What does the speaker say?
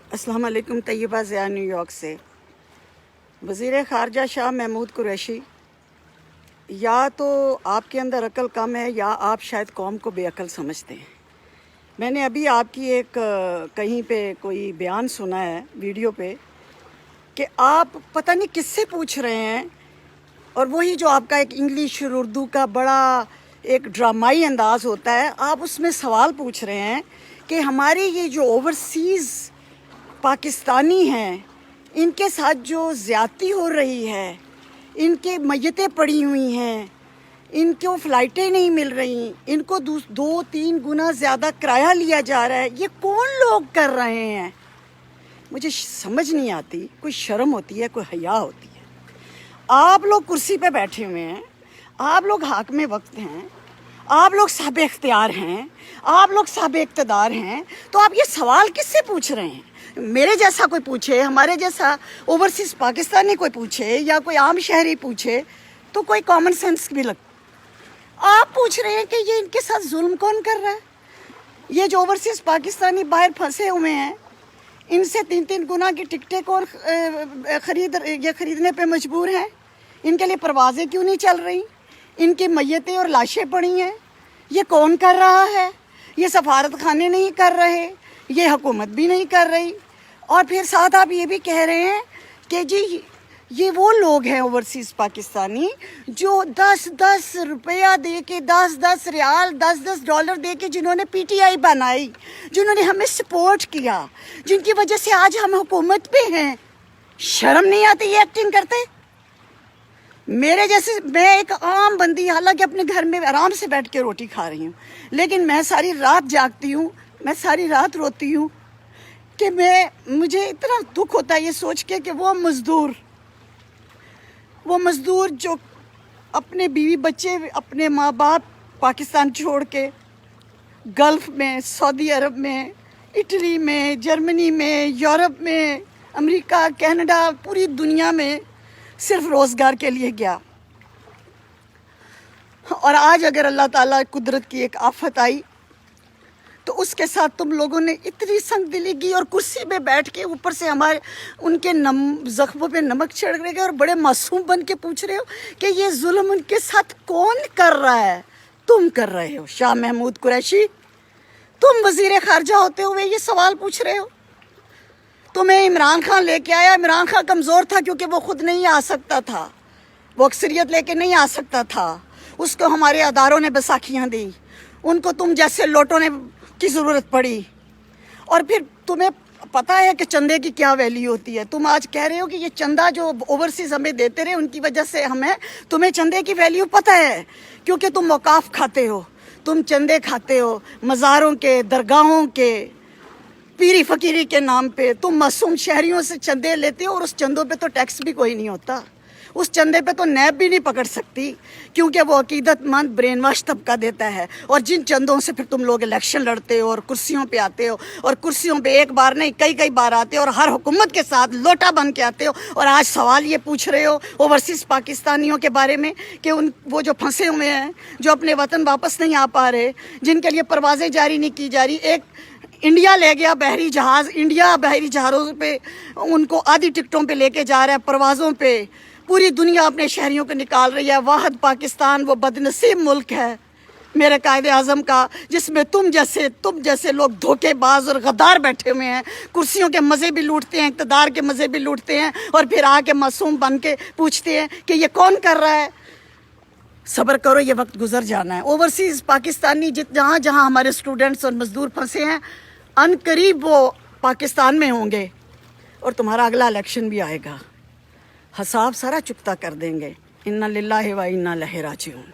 अस्सलाम वालेकुम। Taiba Zia new York से। वज़ीर ख़ारजा शाह महमूद कुरैशी, या तो आपके अंदर अक्ल कम है या आप शायद कौम को बेअक्ल समझते हैं। मैंने अभी आपकी एक कहीं पे कोई बयान सुना है वीडियो पे कि आप पता नहीं किससे पूछ रहे हैं, और वही जो आपका एक इंग्लिश और उर्दू का बड़ा एक ड्रामाई अंदाज़ होता है, आप उसमें सवाल पूछ रहे हैं कि हमारे ये जो ओवरसीज़ पाकिस्तानी हैं इनके साथ जो ज़्यादती हो रही है, इनके मय्यतें पड़ी हुई हैं, इनको फ़्लाइटें नहीं मिल रही, इनको 2-3 गुना ज़्यादा किराया लिया जा रहा है, ये कौन लोग कर रहे हैं? मुझे समझ नहीं आती। कोई शर्म होती है, कोई हया होती है। आप लोग कुर्सी पे बैठे हुए हैं, आप लोग हाकिम वक्त हैं, आप लोग साहिब इख्तियार हैं, आप लोग साहिब इक़्तिदार हैं, तो आप ये सवाल किससे पूछ रहे हैं? मेरे जैसा कोई पूछे, हमारे जैसा ओवरसीज़ पाकिस्तानी कोई पूछे, या कोई आम शहरी पूछे तो कोई कॉमन सेंस भी लग। आप पूछ रहे हैं कि ये इनके साथ जुल्म कौन कर रहा है? ये जो ओवरसीज़ पाकिस्तानी बाहर फंसे हुए हैं, इनसे 3-3 गुना की टिकटें कौन खरीदने पे मजबूर हैं? इनके लिए परवाज़ें क्यों नहीं चल रही? इनकी मय्यतें और लाशें पड़ी हैं, ये कौन कर रहा है? ये सफारत खाने नहीं कर रहे, ये हुकूमत भी नहीं कर रही, और फिर साथ आप ये भी कह रहे हैं कि जी ये वो लोग हैं ओवरसीज़ पाकिस्तानी जो 10-10 रुपया दे के, 10-10 रियाल, 10-10 डॉलर दे के जिन्होंने PTI बनाई, जिन्होंने हमें सपोर्ट किया, जिनकी वजह से आज हम हुकूमत पे हैं। शर्म नहीं आती ये एक्टिंग करते? मेरे जैसे, मैं एक आम बंदी, हालांकि अपने घर में आराम से बैठ के रोटी खा रही हूँ, लेकिन मैं सारी रात जागती हूँ, मैं सारी रात रोती हूँ कि मुझे इतना दुख होता है ये सोच के कि वो मज़दूर जो अपने बीवी बच्चे, अपने माँ बाप पाकिस्तान छोड़ के गल्फ़ में, सऊदी अरब में, इटली में, जर्मनी में, यूरोप में, अमेरिका, कनाडा, पूरी दुनिया में सिर्फ रोज़गार के लिए गया, और आज अगर अल्लाह ताला कुदरत की एक आफत आई तो उसके साथ तुम लोगों ने इतनी संगदिली की, और कुर्सी पे बैठ के ऊपर से हमारे उनके ज़ख्मों पे नमक छिड़क रहे और बड़े मासूम बन के पूछ रहे हो कि ये जुल्म उनके साथ कौन कर रहा है? तुम कर रहे हो। शाह महमूद कुरैशी, तुम वज़ीर ख़ारजा होते हुए ये सवाल पूछ रहे हो? तुम्हें इमरान खान लेके आया। इमरान खान कमज़ोर था क्योंकि वो ख़ुद नहीं आ सकता था, वो अक्सरियत लेके नहीं आ सकता था, उसको हमारे अदारों ने बैसाखियाँ दी, उनको तुम जैसे लोटों ने की ज़रूरत पड़ी, और फिर तुम्हें पता है कि चंदे की क्या वैल्यू होती है। तुम आज कह रहे हो कि ये चंदा जो ओवरसीज़ हमें देते रहे उनकी वजह से तुम्हें चंदे की वैल्यू पता है, क्योंकि तुम औकाफ खाते हो, तुम चंदे खाते हो, मज़ारों के, दरगाहों के, पीरी फ़कीरी के नाम पे तुम मासूम शहरियों से चंदे लेते हो, और उस चंदों पे तो टैक्स भी कोई नहीं होता, उस चंदे पे तो नैब भी नहीं पकड़ सकती, क्योंकि वो अकीदतमंद ब्रेन वाश तबका देता है। और जिन चंदों से फिर तुम लोग इलेक्शन लड़ते हो और कुर्सियों पे आते हो, और कुर्सियों पे एक बार नहीं कई बार आते हो, और हर हुकूमत के साथ लोटा बन के आते हो, और आज सवाल ये पूछ रहे हो ओवरसीज़ पाकिस्तानियों के बारे में कि वो जो फंसे हुए हैं, जो अपने वतन वापस नहीं आ पा रहे, जिनके लिए परवाज़ें जारी नहीं की जा रही। एक इंडिया ले गया बहरी जहाज़, इंडिया बहरी जहाज़ों पे उनको आधी टिकटों पे लेके जा रहा है, परवाज़ों पे पूरी दुनिया अपने शहरियों को निकाल रही है। वाहद पाकिस्तान वो बदनसीब मुल्क है मेरे कायदे आज़म का, जिसमें तुम जैसे लोग धोखेबाज और गद्दार बैठे हुए हैं, कुर्सियों के मज़े भी लूटते हैं, इक़्तिदार के मज़े भी लूटते हैं, और फिर आके मासूम बन के पूछते हैं कि ये कौन कर रहा है। सब्र करो, ये वक्त गुजर जाना है। ओवरसीज़ पाकिस्तानी जहाँ जहाँ हमारे स्टूडेंट्स और मज़दूर फंसे हैं, अनकरीब वो पाकिस्तान में होंगे, और तुम्हारा अगला इलेक्शन भी आएगा, हिसाब सारा चुकता कर देंगे। इन्ना लिल्लाहि व इन्ना इलैहि राजिऊन।